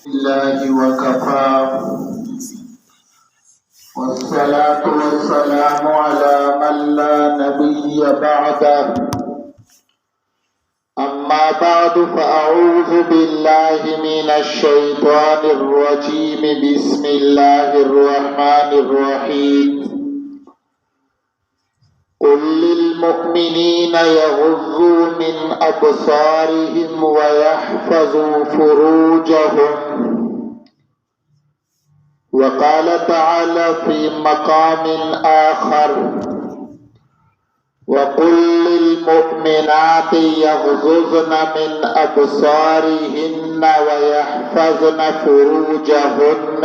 الله وكفى والصلاة والسلام على من لا نبي بعده أما بعد فأعوذ بالله من الشيطان الرجيم بسم الله الرحمن الرحيم قل للمؤمنين يغضوا من أبصارهم ويحفظوا فروجهم وقال تعالى في مقام آخر وقل للمؤمنات يغضضن من أبصارهن ويحفظن فروجهن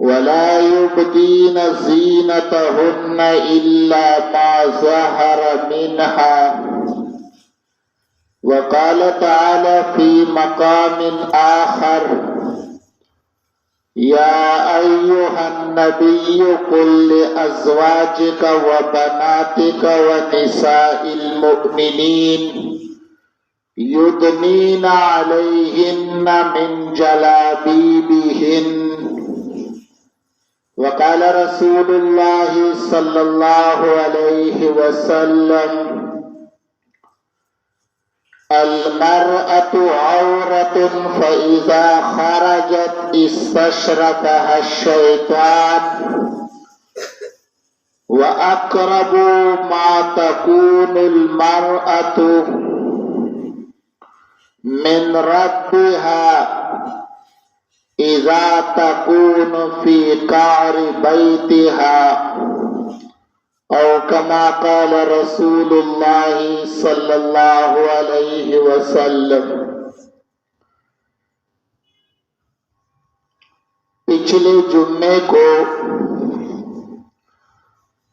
ولا يبدين زينتهن إلا ما ظهر منها وقال تعالى في مقام آخر يا أيها النبي قل لأزواجك وبناتك ونساء المؤمنين يدنين عليهن من جلابيبهن وقال رسول الله صلى الله عليه وسلم المرأة عورة فإذا خرجت استشرفها الشيطان وأقرب ما تكون المرأة من ربها إذا تكون في قعر بيتها أو كما قال رسول الله صلی اللہ علیہ وسلم۔ پچھلے جمعے کو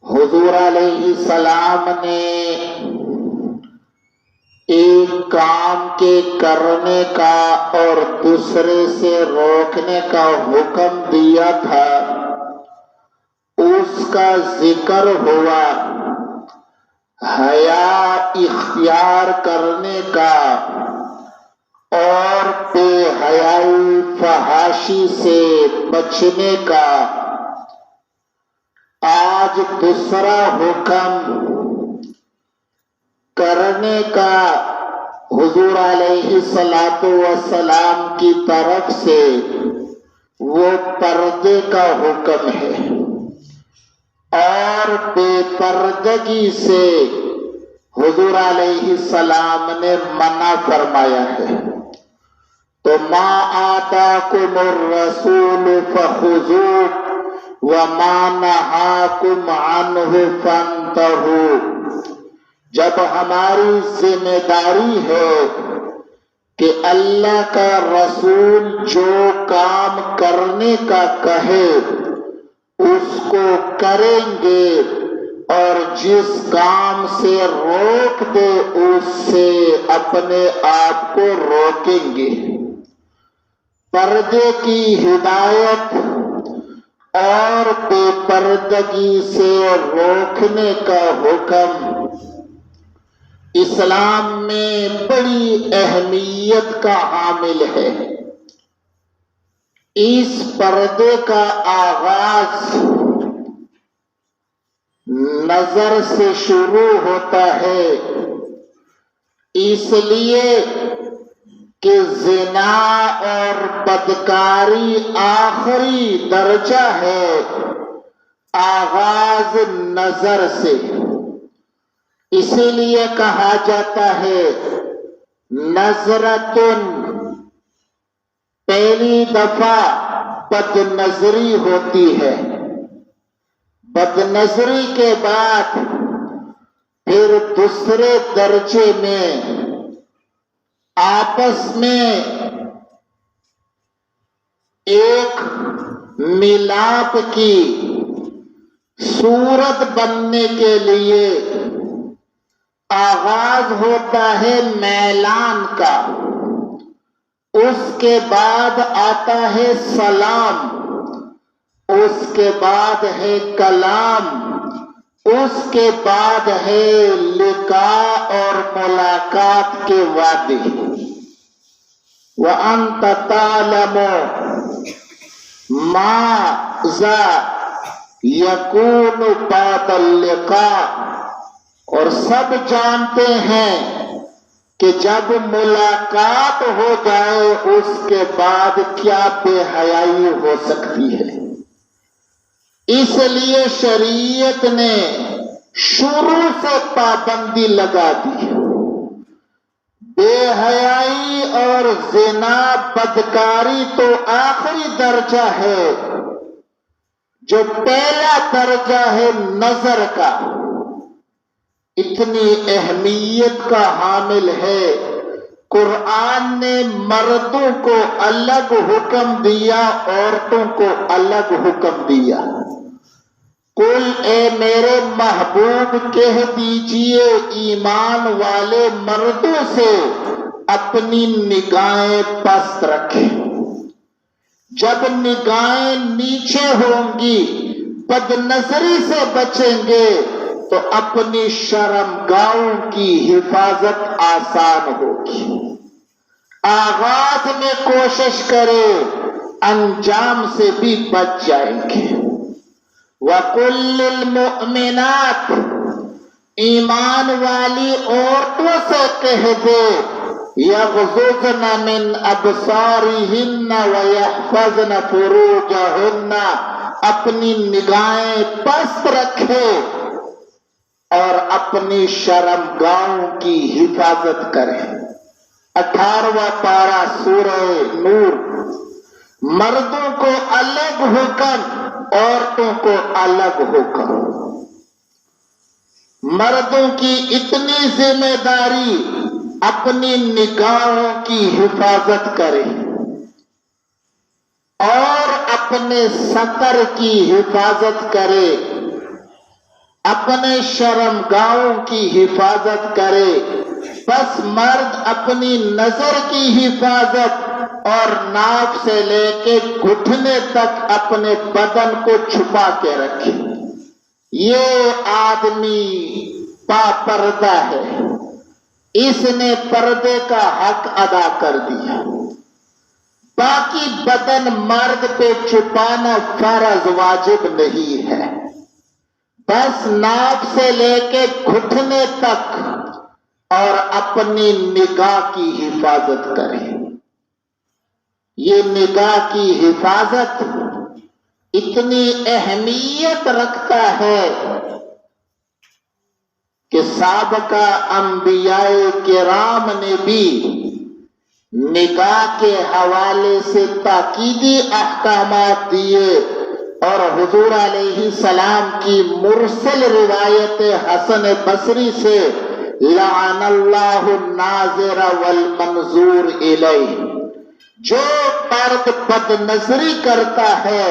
حضور علیہ السلام نے ایک کام کے کرنے کا اور دوسرے سے روکنے کا حکم دیا تھا، اس کا ذکر ہوا۔ حیا اختیار کرنے کا اور بے حیائی فحاشی سے بچنے کا۔ آج دوسرا حکم کرنے کا حضور علیہ السلام کی طرف سے، وہ پردے کا حکم ہے، اور بے پردگی سے حضور علیہ السلام نے منع فرمایا ہے۔ تو ما آتاکم الرسول فخذوہ وما نہاکم عنہ فانتہوا۔ جب ہماری ذمہ داری ہے کہ اللہ کا رسول جو کام کرنے کا کہے اس کو کریں گے، اور جس کام سے روک دے اس سے اپنے آپ کو روکیں گے۔ پردے کی ہدایت اور بے پردگی سے روکنے کا حکم اسلام میں بڑی اہمیت کا حامل ہے۔ اس پردے کا آغاز نظر سے شروع ہوتا ہے، اس لیے کہ زنا اور بدکاری آخری درجہ ہے، آغاز نظر سے۔ اسی لیے کہا جاتا ہے نظرتن، پہلی دفعہ بد نظری ہوتی ہے، بد نظری کے بعد پھر دوسرے درجے میں آپس میں ایک ملاپ کی صورت بننے کے لیے آغاز ہوتا ہے میلان کا، اس کے بعد آتا ہے سلام، اس کے بعد ہے کلام، اس کے بعد ہے لقاء اور ملاقات کے وعدے۔ وَأَنْتَ تَعْلَمُ مَاذَا يَكُونُ بَعْدَ اللِّقَاءِ، اور سب جانتے ہیں کہ جب ملاقات ہو جائے اس کے بعد کیا بے حیائی ہو سکتی ہے۔ اس لیے شریعت نے شروع سے پابندی لگا دی۔ بے حیائی اور زنا بدکاری تو آخری درجہ ہے، جو پہلا درجہ ہے نظر کا، اتنی اہمیت کا حامل ہے۔ قرآن نے مردوں کو الگ حکم دیا، عورتوں کو الگ حکم دیا۔ قل، اے میرے محبوب کہہ دیجئے ایمان والے مردوں سے اپنی نگاہیں پست رکھیں۔ جب نگاہیں نیچے ہوں گی، بد نظری سے بچیں گے تو اپنی شرمگاہوں کی حفاظت آسان ہوگی۔ آغاز میں کوشش کرے، انجام سے بھی بچ جائیں گے۔ وَقُلْ لِلْمُؤْمِنَاتِ، ایمان والی عورتوں سے کہہ دے، یغضضن من ابصارہن ویحفظن فروجہن، اپنی نگاہیں پست رکھے اور اپنی شرمگاہوں کی حفاظت کریں۔ 18واں پارہ سورہ نور۔ مردوں کو الگ حکم، عورتوں کو الگ حکم۔ مردوں کی اتنی ذمہ داری اپنی نگاہوں کی حفاظت کرے اور اپنے سطر کی حفاظت کرے، اپنے شرمگاہوں کی حفاظت کرے۔ بس مرد اپنی نظر کی حفاظت اور ناک سے لے کے گھٹنے تک اپنے بدن کو چھپا کے رکھے۔ یہ آدمی پاپردہ ہے، اس نے پردے کا حق ادا کر دیا۔ باقی بدن مرد پہ چھپانا فرض واجب نہیں ہے، بس ناک سے لے کے گھٹنے تک اور اپنی نگاہ کی حفاظت کریں۔ یہ نگاہ کی حفاظت اتنی اہمیت رکھتا ہے کہ سابقہ انبیاء کرام نے بھی نگاہ کے حوالے سے تاکیدی احکامات دیے، اور حضور علیہ السلام کی مرسل روایت حسن بصری سے لعن اللہ الناظر والمنظور الیہ، جو مرد بد نظری کرتا ہے،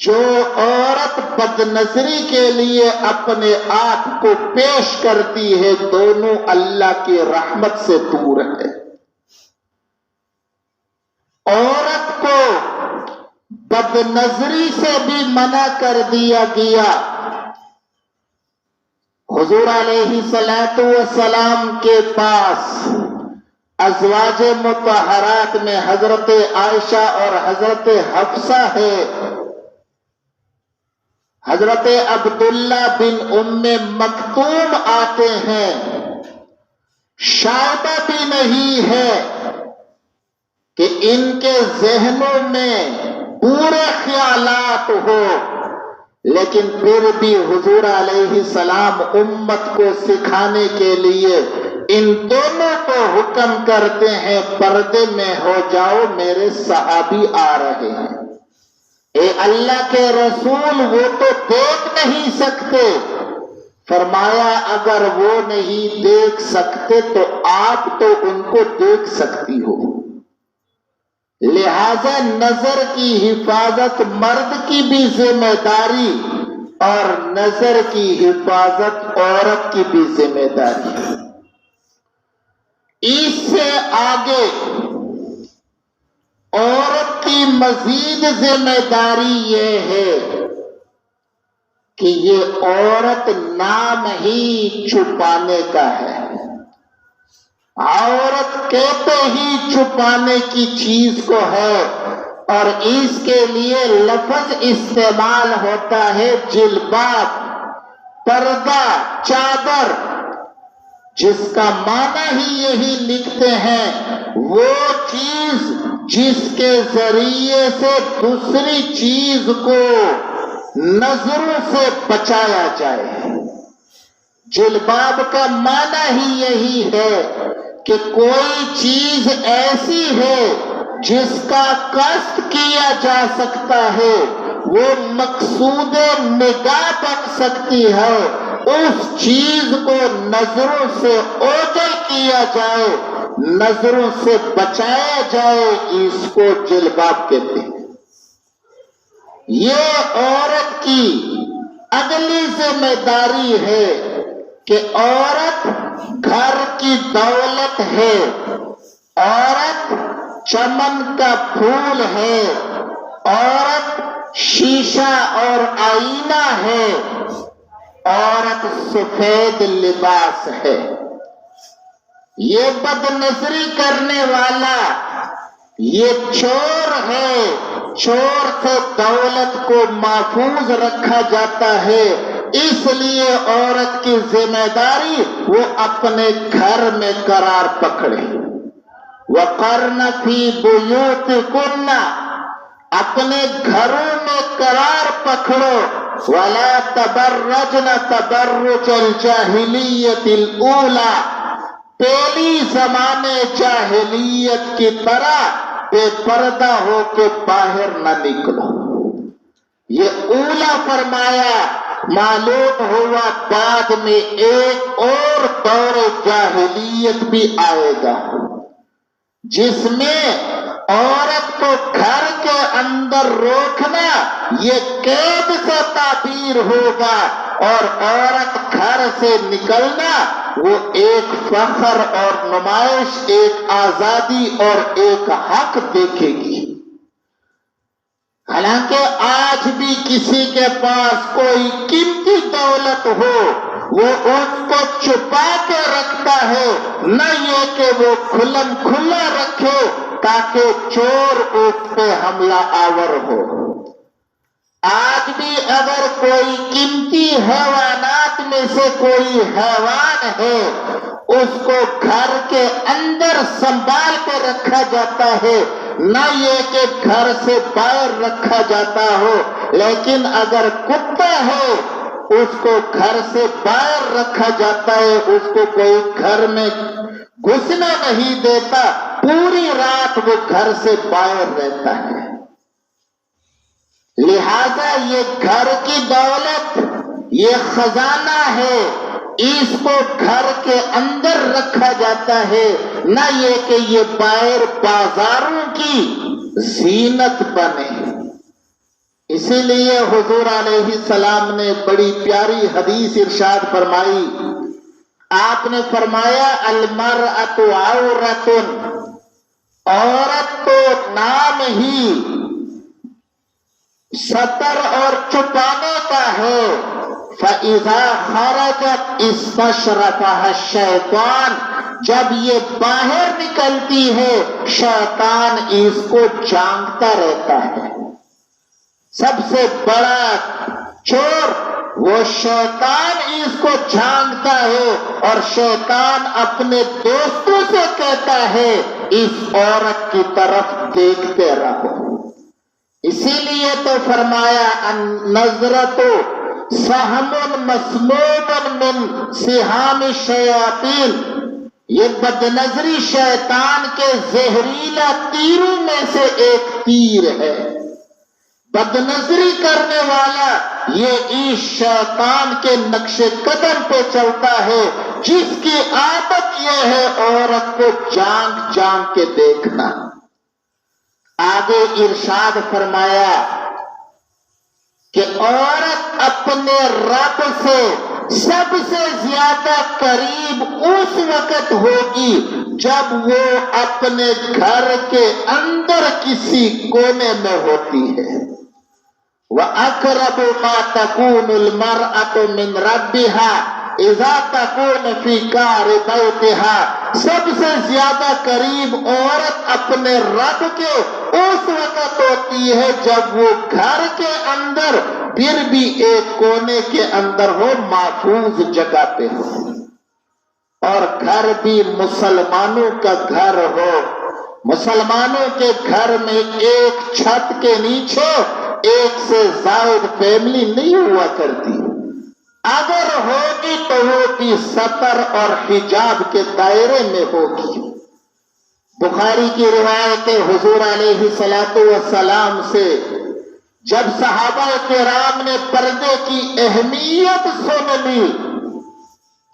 جو عورت بد نظری کے لیے اپنے آپ کو پیش کرتی ہے، دونوں اللہ کی رحمت سے دور ہے۔ عورت کو بد نظری سے بھی منع کر دیا گیا۔ حضور علیہ السلام کے پاس ازواج مطہرات میں حضرت عائشہ اور حضرت حفصہ ہے۔ حضرت عبداللہ بن ام مکتوم آتے ہیں، شائبہ بھی نہیں ہے کہ ان کے ذہنوں میں پورے خیالات ہو، لیکن پھر بھی حضور علیہ السلام امت کو سکھانے کے لیے ان دونوں کو حکم کرتے ہیں، پردے میں ہو جاؤ، میرے صحابی آ رہے ہیں۔ اے اللہ کے رسول، وہ تو دیکھ نہیں سکتے۔ فرمایا اگر وہ نہیں دیکھ سکتے تو آپ تو ان کو دیکھ سکتی ہو۔ لہذا نظر کی حفاظت مرد کی بھی ذمہ داری اور نظر کی حفاظت عورت کی بھی ذمہ داری ہے۔ اس سے آگے عورت کی مزید ذمہ داری یہ ہے کہ یہ عورت نام ہی چھپانے کا ہے۔ عورت کہتے ہی چھپانے کی چیز کو ہے، اور اس کے لیے لفظ استعمال ہوتا ہے جلباب، پردہ، چادر، جس کا معنی ہی یہی لکھتے ہیں وہ چیز جس کے ذریعے سے دوسری چیز کو نظروں سے بچایا جائے۔ جلباب کا معنی ہی یہی ہے کہ کوئی چیز ایسی ہے جس کا قصد کیا جا سکتا ہے، وہ مقصود نگاہ بن سکتی ہے، اس چیز کو نظروں سے اوجل کیا جائے، نظروں سے بچایا جائے، اس کو جلباب کہتے ہیں۔ یہ عورت کی اگلی ذمہ داری ہے کہ عورت گھر کی دولت ہے، عورت چمن کا پھول ہے، عورت شیشہ اور آئینہ ہے، عورت سفید لباس ہے۔ یہ بد نظری کرنے والا یہ چور ہے، چور سے دولت کو محفوظ رکھا جاتا ہے، اس لیے عورت کی ذمہ داری وہ اپنے گھر میں قرار پکڑے۔ وَقَرْنَ فِي بُيُوتِكُنَّ، اپنے گھروں میں قرار پکڑو، وَلَا تَبَرَّجْنَ تَبَرُّجَ الْجَاهِلِيَّةِ الْأُولَى، پہلی زمانے جاہلیت کی طرح بے پردہ ہو کے باہر نہ نکلو۔ یہ اولا فرمایا، معلوم ہوا بعد میں ایک اور دور جاہلیت بھی آئے گا جس میں عورت کو گھر کے اندر روکنا یہ قید سے تعبیر ہوگا، اور عورت گھر سے نکلنا وہ ایک فخر اور نمائش، ایک آزادی اور ایک حق دیکھے گی۔ حالانکہ آج بھی کسی کے پاس کوئی قیمتی دولت ہو وہ اس کو چھپا کے رکھتا ہے، نہ یہ کہ وہ کھلم کھلا رکھے تاکہ چور اس پہ حملہ آور ہو۔ آج بھی اگر کوئی قیمتی حیوانات میں سے کوئی حیوان ہے اس کو گھر کے اندر سنبھال کے رکھا جاتا ہے، نہ یہ کہ گھر سے باہر رکھا جاتا ہو۔ لیکن اگر کتا ہے اس کو گھر سے باہر رکھا جاتا ہے، اس کو کوئی گھر میں گھسنا نہیں دیتا، پوری رات وہ گھر سے باہر رہتا ہے۔ لہذا یہ گھر کی دولت، یہ خزانہ ہے، اس کو گھر کے اندر رکھا جاتا ہے، نہ یہ کہ یہ باہر بازاروں کی زینت بنے۔ اسی لیے حضور علیہ السلام نے بڑی پیاری حدیث ارشاد فرمائی۔ آپ نے فرمایا المرأۃ عورۃ، عورت تو نام ہی ستر اور چھپانے کا ہے، فَإِذَا خَرَجَتْ اسْتَشْرَفَهَا الشَّيْطَانُ، جب یہ باہر نکلتی ہے شیطان اس کو جانتا رہتا ہے۔ سب سے بڑا چور وہ شیطان اس کو جانتا ہے، اور شیطان اپنے دوستوں سے کہتا ہے اس عورت کی طرف دیکھتے رہو۔ اسی لیے تو فرمایا النظرۃ سہم مسموم من سہام الشیاطین، یہ بد نظری شیطان کے زہریلا تیروں میں سے ایک تیر ہے۔ بد نظری کرنے والا یہ اس شیطان کے نقش قدم پہ چلتا ہے، جس کی عادت یہ ہے عورت کو جانک جانک کے دیکھنا۔ آگے ارشاد فرمایا کہ عورت اپنے رب سے سب سے زیادہ قریب اس وقت ہوگی جب وہ اپنے گھر کے اندر کسی کونے میں ہوتی ہے۔ وَأَقْرَبُ مَا تَكُونُ الْمَرْأَةُ مِنْ رَبِّهَا، اذا تکون فی کار بیتہا، سب سے زیادہ قریب عورت اپنے رب کے اس وقت ہوتی ہے جب وہ گھر کے اندر پھر بھی ایک کونے کے اندر ہو، محفوظ جگہ پہ ہو، اور گھر بھی مسلمانوں کا گھر ہو۔ مسلمانوں کے گھر میں ایک چھت کے نیچے ایک سے زائد فیملی نہیں ہوا کرتی، اگر ہوگی تو وہ بھی ستر اور حجاب کے دائرے میں ہوگی۔ بخاری کی روایت حضور علیہ السلام سے جب صحابہ کرام نے پردے کی اہمیت سن لی،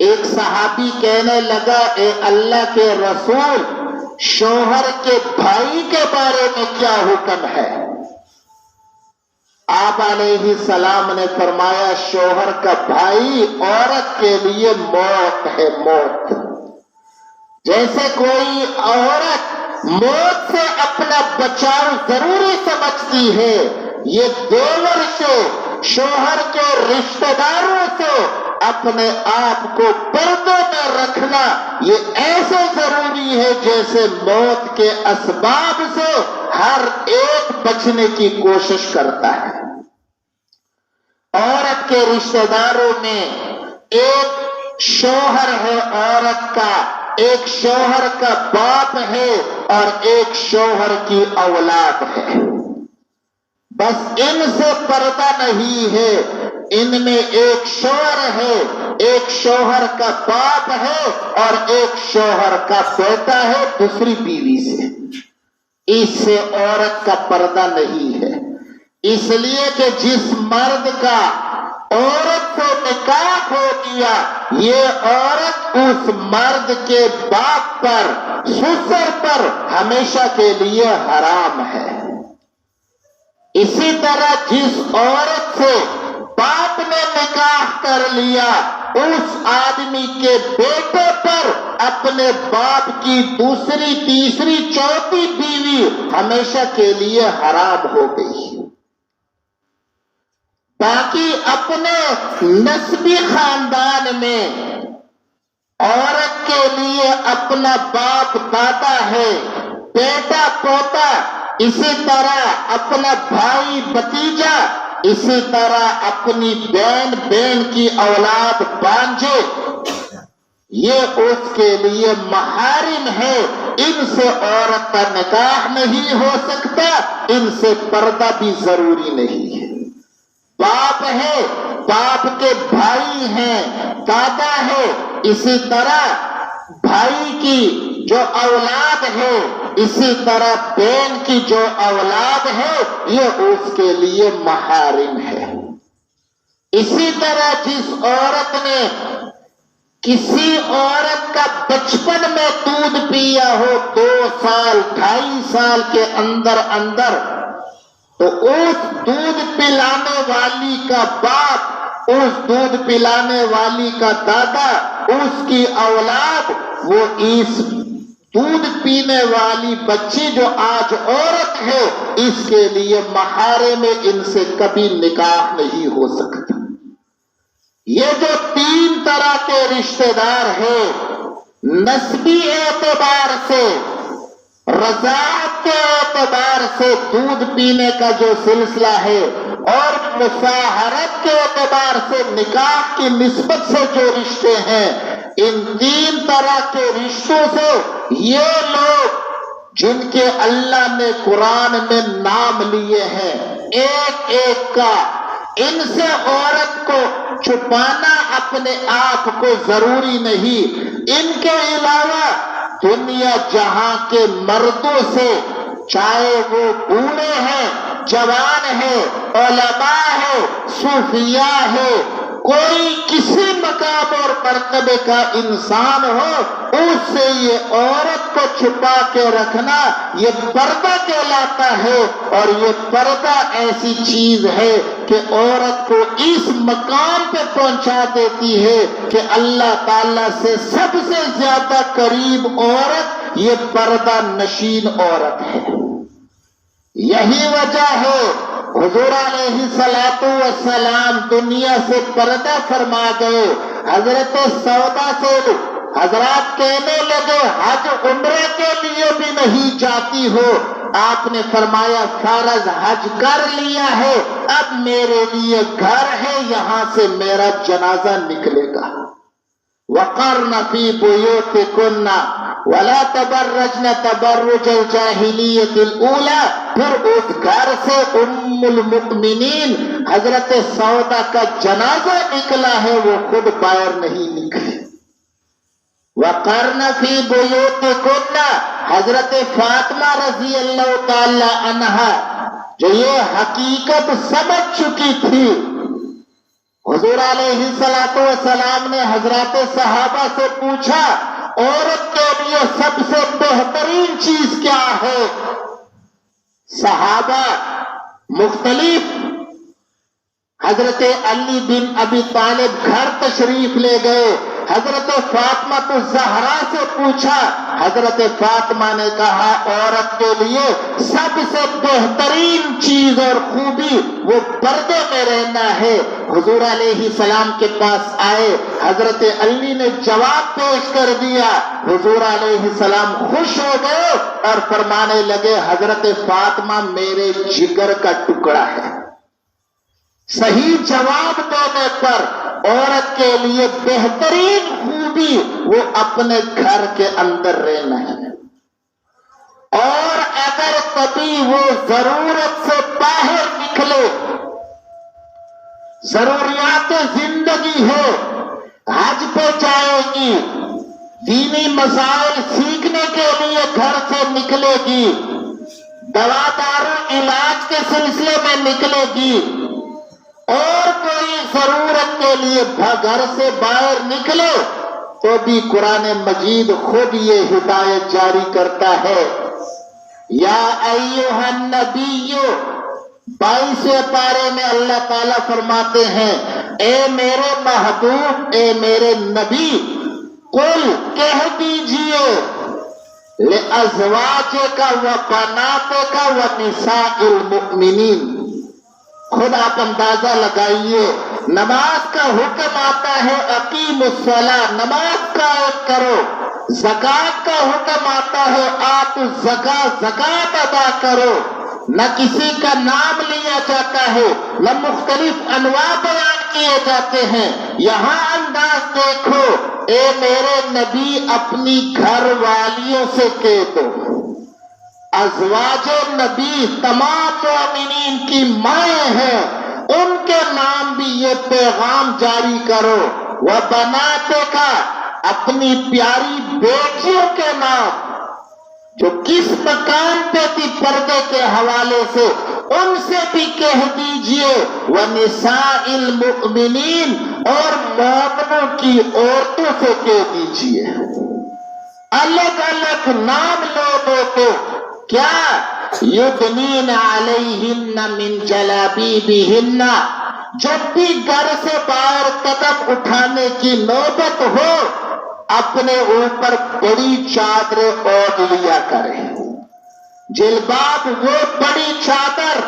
ایک صحابی کہنے لگا، اے اللہ کے رسول، شوہر کے بھائی کے بارے میں کیا حکم ہے؟ آپ علیہ السلام نے فرمایا، شوہر کا بھائی عورت کے لیے موت ہے، موت۔ جیسے کوئی عورت موت سے اپنا بچاؤ ضروری سمجھتی ہے، یہ دیور سے، شوہر کے رشتہ داروں سے اپنے آپ کو پردے میں رکھنا یہ ایسے ضروری ہے جیسے موت کے اسباب سے ہر ایک بچنے کی کوشش کرتا ہے۔ عورت کے رشتہ داروں میں ایک شوہر ہے عورت کا، ایک شوہر کا باپ ہے اور ایک شوہر کی اولاد ہے۔ بس ان سے پردہ نہیں ہے، ان میں ایک شوہر ہے، ایک شوہر کا باپ ہے اور ایک شوہر کا بیٹا ہے دوسری بیوی سے، اس سے عورت کا پردہ نہیں ہے۔ اس لیے کہ جس مرد کا عورت سے نکاح ہو گیا، یہ عورت اس مرد کے باپ پر، سسر پر ہمیشہ کے لیے حرام ہے۔ اسی طرح جس عورت سے باپ نے نکاح کر لیا، اس آدمی کے بیٹے پر اپنے باپ کی دوسری، تیسری، چوتھی بیوی ہمیشہ کے لیے حرام ہو گئی۔ باقی اپنے نسبی خاندان میں عورت کے لیے اپنا باپ دادا ہے، بیٹا پوتا، اسی طرح اپنا بھائی بھتیجا، اسی طرح اپنی بہن کی اولاد بانجے، یہ اس کے لیے محارم ہے، ان سے عورت کا نکاح نہیں ہو سکتا، ان سے پردہ بھی ضروری نہیں ہے۔ باپ ہے، باپ کے بھائی ہیں، دادا ہے، اسی طرح بھائی کی جو اولاد ہے، اسی طرح بہن کی جو اولاد ہے، یہ اس کے لیے محارم ہے۔ اسی طرح جس عورت نے کسی عورت کا بچپن میں دودھ پیا ہو 2 سال 2.5 سال کے اندر تو اس دودھ پلانے والی کا باپ، اس دودھ پلانے والی کا دادا، اس کی اولاد، وہ اس دودھ پینے والی بچی جو آج عورت ہے، اس کے لیے محارم میں ان سے کبھی نکاح نہیں ہو سکتا۔ یہ جو 3 طرح کے رشتہ دار ہیں، نسبی اعتبار سے، رضاعت کے اعتبار سے دودھ پینے کا جو سلسلہ ہے، اور مصاہرت کے اعتبار سے نکاح کی نسبت سے جو رشتے ہیں، ان 3 طرح کے رشتوں سے یہ لوگ جن کے اللہ نے قرآن میں نام لیے ہیں ایک ایک کا، ان سے عورت کو چھپانا اپنے آپ کو ضروری نہیں۔ ان کے علاوہ دنیا جہاں کے مردوں سے، چاہے وہ بوڑھے ہیں، جوان ہیں، علماء ہیں، صوفیاء ہیں، کوئی کسی مقام اور مرتبے کا انسان ہو، اس سے یہ عورت کو چھپا کے رکھنا یہ پردہ کہلاتا ہے۔ اور یہ پردہ ایسی چیز ہے کہ عورت کو اس مقام پہ پہنچا دیتی ہے کہ اللہ تعالیٰ سے سب سے زیادہ قریب عورت یہ پردہ نشین عورت ہے۔ یہی وجہ ہے حضور علیہ السلام دنیا سے پردہ فرما گئے، حضرت سودا سے حضرات کہنے لگے حج عمرہ کے لیے بھی نہیں جاتی ہو؟ آپ نے فرمایا فرض حج کر لیا ہے، اب میرے لیے گھر ہے، یہاں سے میرا جنازہ نکلے گا۔ وقرن فی بیوتکن ولا تبرجن تبرج الجاہلیت الاولی، پھر اس گھر سے ام المؤمنین حضرت سودا کا جنازہ نکلا ہے، وہ خود باہر نہیں نکلی۔ وقرن فی بیوتکن، حضرت فاطمہ رضی اللہ تعالی عنہا جو یہ حقیقت سمجھ چکی تھی، حضور علیہ السلام نے حضرات صحابہ سے پوچھا عورت کے لیے سب سے بہترین چیز کیا ہے؟ صحابہ مختلف، حضرت علی بن ابی طالب گھر تشریف لے گئے، حضرت فاطمہ الزہرا سے پوچھا، حضرت فاطمہ نے کہا عورت کے لیے سب سے بہترین چیز اور خوبی وہ پردے میں رہنا ہے۔ حضور علیہ السلام کے پاس آئے، حضرت علی نے جواب پیش کر دیا، حضور علیہ السلام خوش ہو گئے اور فرمانے لگے حضرت فاطمہ میرے جگر کا ٹکڑا ہے۔ صحیح جواب دینے پر عورت کے لیے بہترین خوبی وہ اپنے گھر کے اندر رہنا ہے، اور اگر کبھی وہ ضرورت سے باہر نکلے، ضروریات زندگی ہے، حج پہ جائے گی، دینی مسائل سیکھنے کے لیے گھر سے نکلے گی، دوا دارو علاج کے سلسلے میں نکلے گی، اور کوئی ضرورت کے لیے گھر سے باہر نکلے، تو بھی قرآن مجید خود یہ ہدایت جاری کرتا ہے، یا ایھا النبی، 22 پارے میں اللہ تعالیٰ فرماتے ہیں اے میرے محبوب، اے میرے نبی، قل کہہ دیجئے لأزواجک وبناتک ونساء المؤمنین، خود آپ اندازہ لگائیے، نماز کا حکم آتا ہے اقیم الصلاۃ، نماز قائم کرو، زکوٰۃ کا حکم آتا ہے آتوا الزکاۃ، زکوٰۃ ادا کرو، نہ کسی کا نام لیا جاتا ہے، نہ مختلف انواع بیان کیے جاتے ہیں۔ یہاں انداز دیکھو، اے میرے نبی اپنی گھر والیوں سے کہہ دو، ازواج نبی تمام مومنین کی مائیں ہیں، ان کے نام بھی یہ پیغام جاری کرو، وبناتک، اپنی پیاری بیٹیوں کے نام جو کس مکان پہ تھی پردے کے حوالے سے، ان سے بھی کہہ دیجئے، ونساء المؤمنین، اور مومنوں کی عورتوں سے کہہ دیجئے۔ الگ الگ نام لو دو تو کیا؟ یدنین علیہن من جلابیبہن، جب بھی گھر سے باہر قدم اٹھانے کی نوبت ہو اپنے اوپر بڑی چادر اوڑھ لیا کریں۔ جلباب وہ بڑی چادر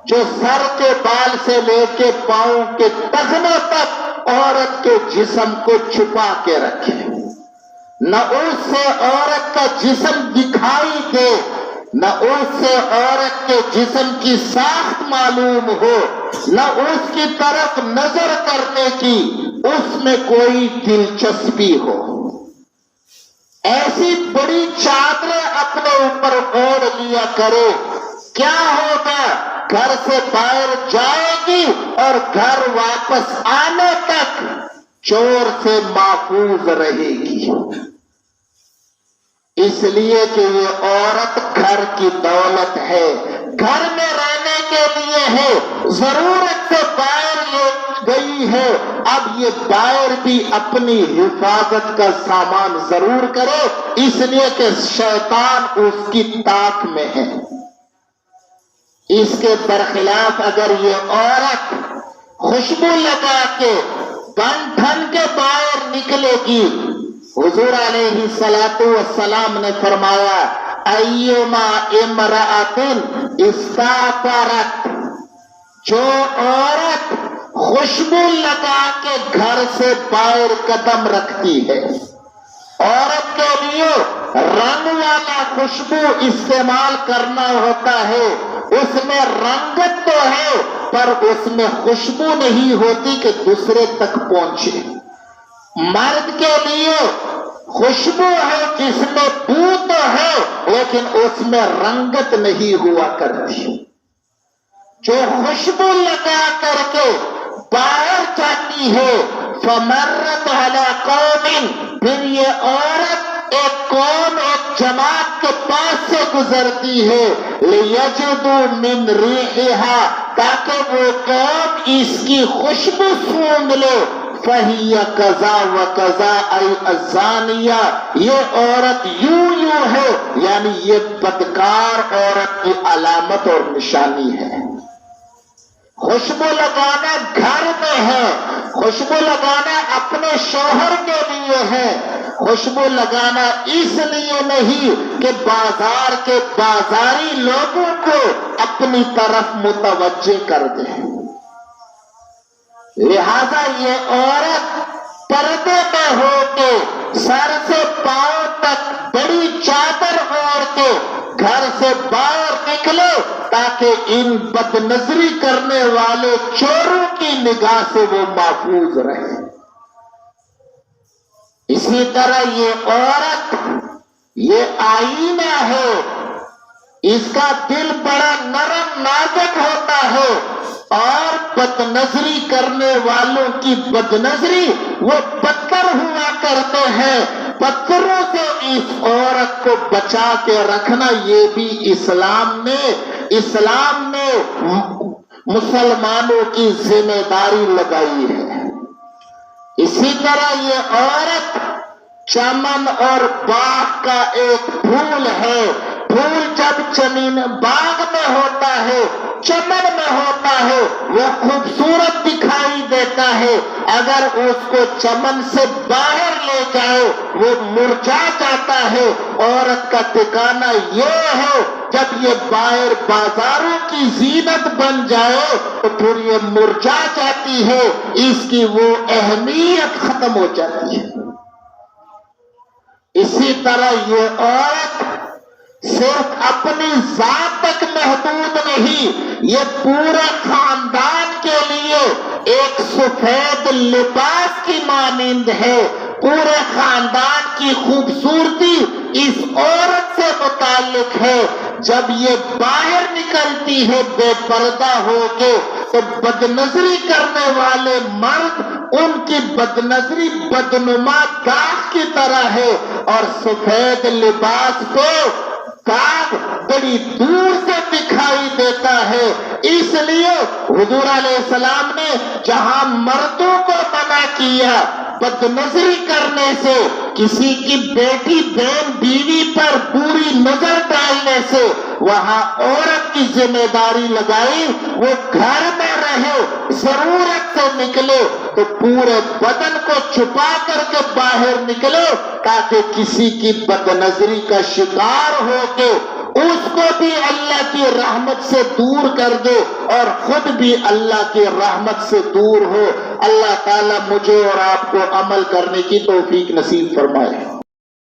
جو سر کے بال سے لے کے پاؤں کے ٹخنوں تک عورت کے جسم کو چھپا کے رکھے، نہ اس سے عورت کا جسم دکھائی دے، نہ اس سے عورت کے جسم کی ساخت معلوم ہو، نہ اس کی طرف نظر کرنے کی اس میں کوئی دلچسپی ہو۔ ایسی بڑی چادریں اپنے اوپر اوڑھ لیا کرے، کیا ہوگا؟ گھر سے باہر جائے گی اور گھر واپس آنے تک چور سے محفوظ رہے گی، اس لیے کہ یہ عورت گھر کی دولت ہے، گھر میں رہنے کے لیے ہے، ضرورت سے باہر یہ گئی ہے، اب یہ باہر بھی اپنی حفاظت کا سامان ضرور کرے، اس لیے کہ شیطان اس کی طاق میں ہے۔ اس کے برخلاف اگر یہ عورت خوشبو لگا کے بن ٹھن کے باہر نکلے گی، حضور علیہ السلام نے فرمایا ایما امرأۃ استعطرت، جو عورت خوشبو لگا کے گھر سے باہر قدم رکھتی ہے۔ عورت کے لیے رنگ والا خوشبو استعمال کرنا ہوتا ہے، اس میں رنگت تو ہے پر اس میں خوشبو نہیں ہوتی کہ دوسرے تک پہنچے۔ مرد کے لیے خوشبو ہے جس میں بو تو ہے لیکن اس میں رنگت نہیں ہوا کرتی۔ جو خوشبو لگا کر کے باہر جاتی ہے فمرت علی قوم، پھر یہ عورت ایک قوم ایک جماعت کے پاس سے گزرتی ہے، لیجدوا من ریحھا، تاکہ وہ قوم اس کی خوشبو سونگھ لے، فہی کذا و کذا ای الزانیہ، یہ عورت یوں ہے، یعنی یہ بدکار عورت کی علامت اور نشانی ہے۔ خوشبو لگانا گھر میں ہے، خوشبو لگانا اپنے شوہر کے لیے ہے، خوشبو لگانا اس لیے نہیں کہ بازار کے بازاری لوگوں کو اپنی طرف متوجہ کر دے۔ لہذا یہ عورت پردے میں ہو کے سر سے پاؤں تک بڑی چادر اوڑھ کے گھر سے باہر نکلے تاکہ ان بد نظری کرنے والے چوروں کی نگاہ سے وہ محفوظ رہے۔ اسی طرح یہ عورت یہ آئینہ ہے، اس کا دل بڑا نرم نازک ہوتا ہے اور بد نظری کرنے والوں کی بد نظری وہ پتھر ہوا کرتے ہیں، پتھروں سے اس عورت کو بچا کے رکھنا یہ بھی اسلام نے مسلمانوں کی ذمہ داری لگائی ہے۔ اسی طرح یہ عورت چمن اور باغ کا ایک پھول ہے، پھول جب زمین باغ میں ہوتا ہے، چمن میں ہوتا ہے، وہ خوبصورت دکھائی دیتا ہے، اگر اس کو چمن سے باہر لے جائے وہ مرجھا جاتا ہے۔ عورت کا ٹھکانہ یہ ہے جب یہ باہر بازاروں کی زینت بن جائے تو پھر یہ مرجھا جاتی ہے، اس کی وہ اہمیت ختم ہو جاتی ہے۔ اسی طرح یہ عورت صرف اپنی ذات تک محدود نہیں، یہ پورے خاندان کے لیے ایک سفید لباس کی مانند ہے۔ پورے خاندان کی خوبصورتی اس عورت سے متعلق ہے۔ جب یہ باہر نکلتی ہے بے پردہ ہو کے تو بد نظری کرنے والے مرد ان کی بد نظری بدنما داغ کی طرح ہے، اور سفید لباس پہ داغ بڑی دور سے دکھائی دیتا ہے۔ اس لیے حضور علیہ السلام نے جہاں مردوں کو منع کیا بد نظری کرنے سے، کسی کی بیٹی بہن بیوی پر بری نظر ڈالنے سے، وہاں عورت کی ذمہ داری لگائی وہ گھر میں رہے، ضرورت سے نکلے تو پورے بدن کو چھپا کر کے باہر نکلے تاکہ کسی کی بد نظری کا شکار ہو کے اس کو بھی اللہ کی رحمت سے دور کر دے اور خود بھی اللہ کی رحمت سے دور ہو۔ اللہ تعالیٰ مجھے اور آپ کو عمل کرنے کی توفیق نصیب فرمائے۔